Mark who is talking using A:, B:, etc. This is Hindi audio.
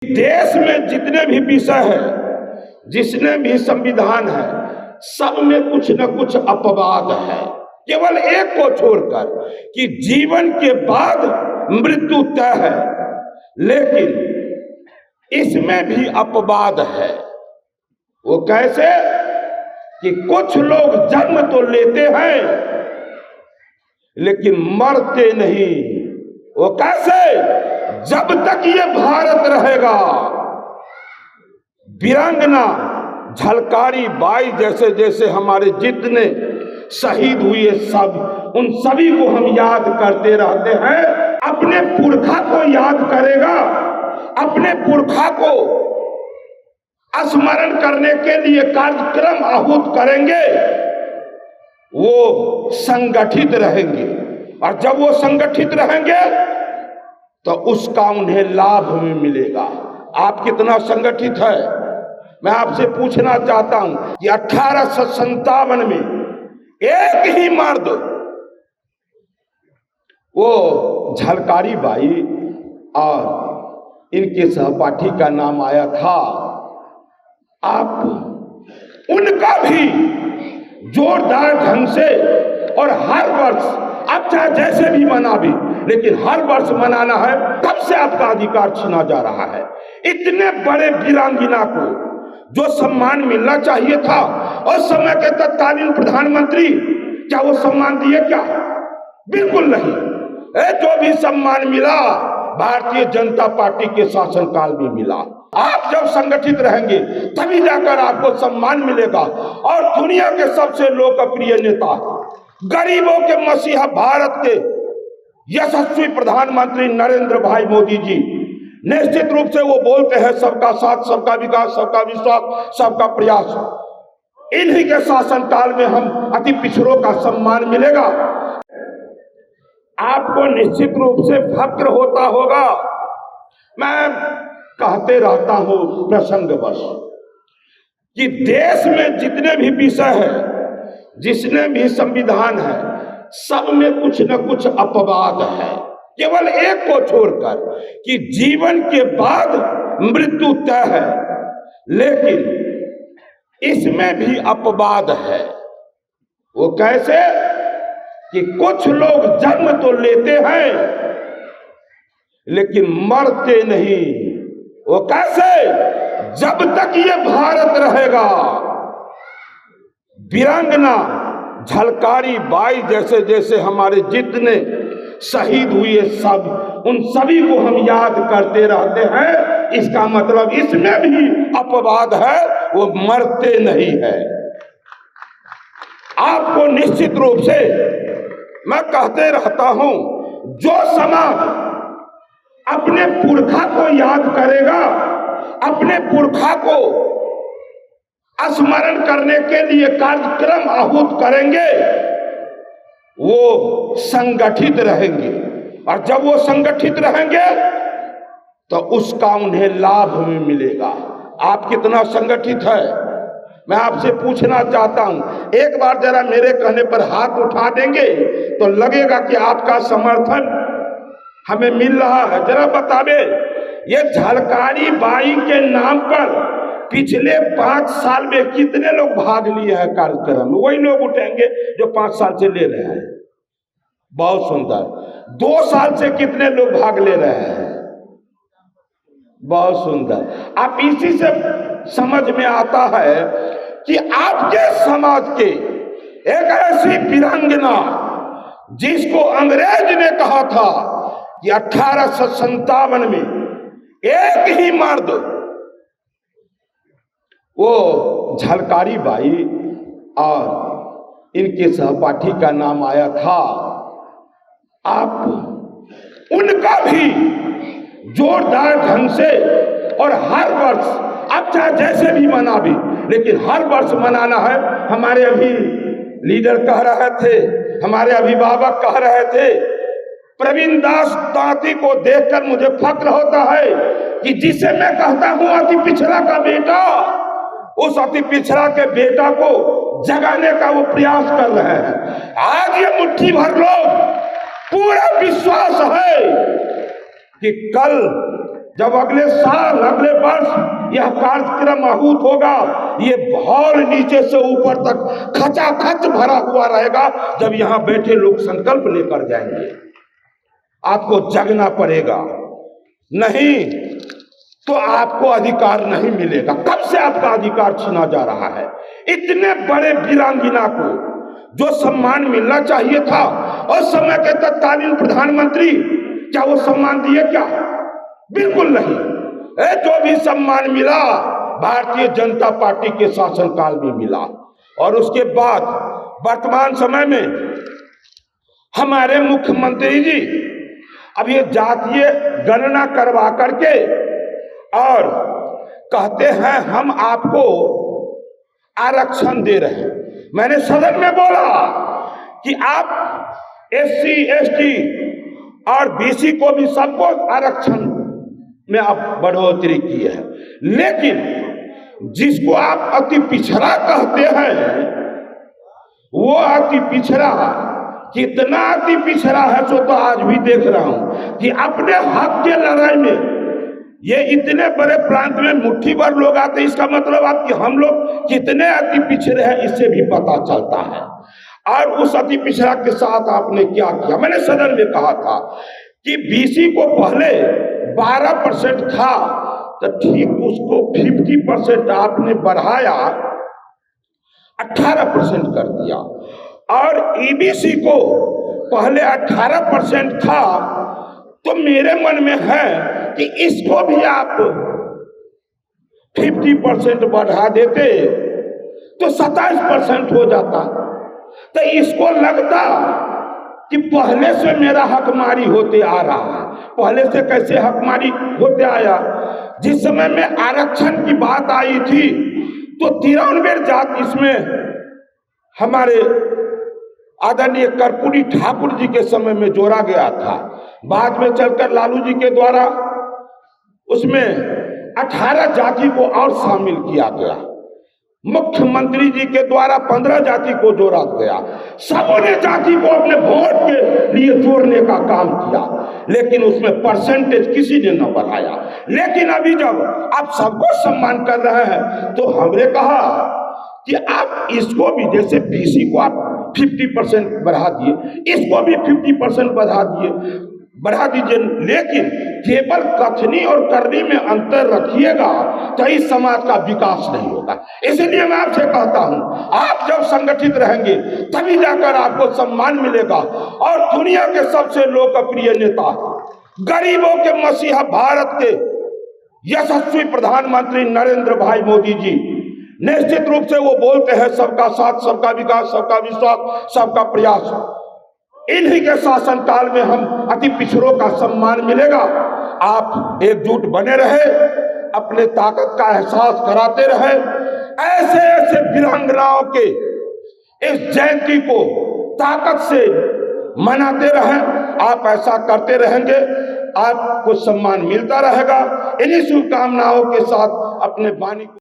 A: देश में जितने भी विषय है, जिसने भी संविधान है, सब में कुछ न कुछ अपवाद है, केवल एक को छोड़कर कि जीवन के बाद मृत्यु तय है। लेकिन इसमें भी अपवाद है। वो कैसे कि कुछ लोग जन्म तो लेते हैं लेकिन मरते नहीं। वो कैसे? जब तक ये भारत रहेगा, वीरांगना झलकारी बाई जैसे जैसे हमारे जितने शहीद हुए सब, उन सभी को हम याद करते रहते हैं। अपने पुरखा को याद करेगा, अपने पुरखा को स्मरण करने के लिए कार्यक्रम आहूत करेंगे, वो संगठित रहेंगे। और जब वो संगठित रहेंगे तो उसका उन्हें लाभ भी मिलेगा। आप कितना संगठित है? मैं आपसे पूछना चाहता हूं कि 1857 में एक ही मर्द, वो झलकारी बाई और इनके सहपाठी का नाम आया था। आप उनका भी जोरदार ढंग से और हर वर्ष, अब चाहे जैसे भी मना भी, लेकिन हर वर्ष मनाना है। कब से आपका अधिकार छीना जा रहा है? इतने बड़े वीरांगना को जो सम्मान मिलना चाहिए था, उस समय के तत्कालीन प्रधानमंत्री क्या वो सम्मान दिए? क्या? बिल्कुल नहीं। जो भी सम्मान मिला भारतीय जनता पार्टी के शासनकाल में मिला। आप जब संगठित रहेंगे तभी जाकर आपको सम्मान मिलेगा। और दुनिया के सबसे लोकप्रिय नेता, गरीबों के मसीहा, भारत के यशस्वी प्रधानमंत्री नरेंद्र भाई मोदी जी, निश्चित रूप से वो बोलते हैं सबका साथ, सबका विकास, सबका विश्वास, सबका प्रयास। इन्हीं के शासनकाल में हम अति पिछड़ों का सम्मान मिलेगा। आपको निश्चित रूप से फक्र होता होगा। मैं कहते रहता हूं प्रसंगवश कि देश में जितने भी विषय है, जिसने भी संविधान है, सब में कुछ न कुछ अपवाद है, केवल एक को छोड़कर कि जीवन के बाद मृत्यु तय है। लेकिन इसमें भी अपवाद है। वो कैसे कि कुछ लोग जन्म तो लेते हैं लेकिन मरते नहीं। वो कैसे? जब तक ये भारत रहेगा, वीरांगना झलकारी बाई जैसे जैसे हमारे जितने शहीद हुए सब, उन सभी को हम याद करते रहते हैं। इसका मतलब इसमें भी अपवाद है, वो मरते नहीं है। आपको निश्चित रूप से मैं कहते रहता हूं, जो समाज अपने पुरखा को याद करेगा, अपने पुरखा को स्मरण करने के लिए कार्यक्रम आहूत करेंगे, वो संगठित रहेंगे। और जब वो संगठित रहेंगे तो उसका उन्हें लाभ भी मिलेगा। आप कितना संगठित है? मैं आपसे पूछना चाहता हूं, एक बार जरा मेरे कहने पर हाथ उठा देंगे तो लगेगा कि आपका समर्थन हमें मिल रहा है। जरा बतावे, ये झलकारी बाई के नाम पर पिछले 5 साल में कितने लोग भाग लिए हैं कार्यक्रम में? वही लोग उठेंगे जो 5 साल से ले रहे हैं। बहुत सुंदर। 2 साल से कितने लोग भाग ले रहे हैं? बहुत सुंदर। आप इसी से समझ में आता है कि आपके समाज के एक ऐसी वीरांगना जिसको अंग्रेज ने कहा था कि 1857 में एक ही मर्द, वो झलकारी बाई और इनके सहपाठी का नाम आया था। आप उनका भी जोरदार ढंग से और हर वर्ष, अब चाहे जैसे भी मना भी, लेकिन हर वर्ष मनाना है। हमारे अभी लीडर कह रहे थे, हमारे अभिभावक कह रहे थे, प्रवीण दास तांती को देखकर मुझे फक्र होता है कि जिसे मैं कहता हूं अति पिछड़ा का बेटा, उस अति पिछड़ा के बेटा को जगाने का वो प्रयास कर रहे हैं। आज ये मुट्ठी भर लोग, पूरा विश्वास है कि कल जब अगले साल अगले वर्ष यह कार्यक्रम आहूत होगा, ये हॉल नीचे से ऊपर तक खचाखच भरा हुआ रहेगा। जब यहाँ बैठे लोग संकल्प लेकर जाएंगे, आपको जगना पड़ेगा, नहीं तो आपको अधिकार नहीं मिलेगा। कब से आपका अधिकार छीना जा रहा है? इतने बड़े वीरांगना को जो सम्मान मिलना चाहिए था, और समय के तत्कालीन प्रधानमंत्री क्या वो सम्मान दिए? क्या? बिल्कुल नहीं। जो भी सम्मान मिला भारतीय जनता पार्टी के शासनकाल में मिला, और उसके बाद वर्तमान समय में हमारे मुख्यमंत्री जी अब ये जातीय गणना करवा करके और कहते हैं हम आपको आरक्षण दे रहे हैं। मैंने सदन में बोला कि आप SC ST और BC को भी सबको आरक्षण में आप बढ़ोतरी की है, लेकिन जिसको आप अति पिछड़ा कहते हैं, वो अति पिछड़ा कितना अति पिछड़ा है सो तो आज भी देख रहा हूं कि अपने हक के लड़ाई में ये इतने बड़े प्रांत में मुट्ठी भर लोग आते, इसका मतलब आप कि हम लोग कितने अति पिछड़े हैं इससे भी पता चलता है। और उस अति पिछड़ा के साथ आपने क्या किया? मैंने सदन में कहा था कि BC को पहले 12% था, तो ठीक उसको 50% आपने बढ़ाया 18% कर दिया, और EBC को पहले 18% था, तो मेरे मन में है कि इसको भी आप 50% बढ़ा देते तो 27% हो जाता। तो इसको लगता कि पहले से मेरा हकमारी होते आ रहा है। पहले से कैसे हकमारी होते आया? जिस समय में आरक्षण की बात आई थी तो 93 जात इसमें हमारे आदरणीय कर्पूरी ठाकुर जी के समय में जोड़ा गया था। बाद में चलकर लालू जी के द्वारा उसमें 18 जाति को और शामिल किया गया। मुख्यमंत्री जी के द्वारा 15 जाति को जोड़ा गया। सबों ने जाति को अपने वोट के लिए जोड़ने का काम किया, लेकिन उसमें परसेंटेज किसी ने न बढ़ाया। लेकिन अभी जब आप सबको सम्मान कर रहे हैं तो हमने कहा कि आप इसको भी, जैसे BC को आप 50% बढ़ा दिए, इसको भी 50% बढ़ा दीजिए, लेकिन केवल कथनी और करनी में अंतर रखिएगा तो इस समाज का विकास नहीं होगा। इसलिए मैं आपसे कहता हूं, आप जब संगठित रहेंगे तभी जाकर आपको सम्मान मिलेगा। और दुनिया के सबसे लोकप्रिय नेता, गरीबों के मसीहा, भारत के यशस्वी प्रधानमंत्री नरेंद्र भाई मोदी जी, निश्चित रूप से वो बोलते हैं सबका साथ, सबका विकास, सबका विश्वास, सबका प्रयास। इन्हीं के शासनकाल में हम अति पिछड़ों का सम्मान मिलेगा। आप एकजुट बने रहे, अपने ताकत का एहसास कराते रहे, ऐसे ऐसे वीरांगनाओं के इस जयंती को ताकत से मनाते रहें। आप ऐसा करते रहेंगे, आपको सम्मान मिलता रहेगा। इन्हीं शुभकामनाओं के साथ अपने वाणी